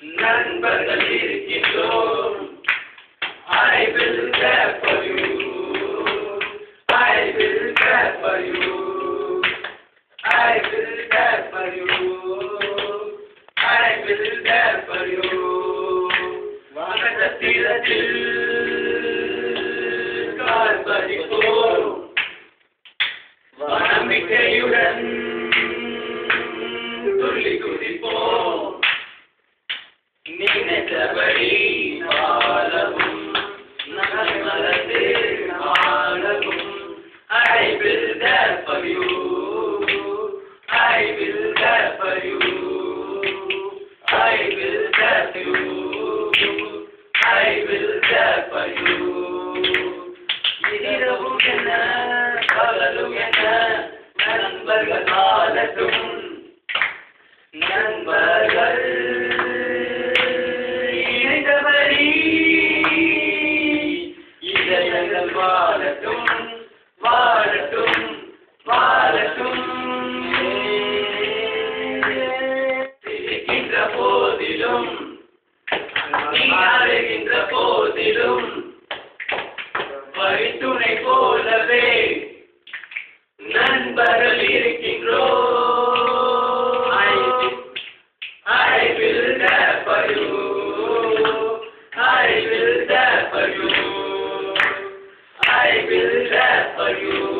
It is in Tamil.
நண்பர்கள் இருக்கின்றோம். I will care for you. I will care for you. I will care for you. I will care for you. வானத்திரத்தில் கால்பதிப்போம். நம்பிக்கையுடன் துள்ளி குதிப்போம். நினைத்தபடி வாழவும் மறந்து வாழவும். I will care for you. I will care for you. I will care for you. I will care for you. இரவும் என்ன பகலும் என்ன நண்பர்கள் வாழட்டும். நண்பர்கள் இணைந்தபடி இதயங்கள் வாழட்டும் வாழட்டும் வாழட்டும். சிரிக்கின்ற போதிலும் நீ அழுகின்ற போதிலும் வழித்துணை போலவே நண்பர்கள் இருக்கின்றோம். I will care for you. I will care for you. I will care for you.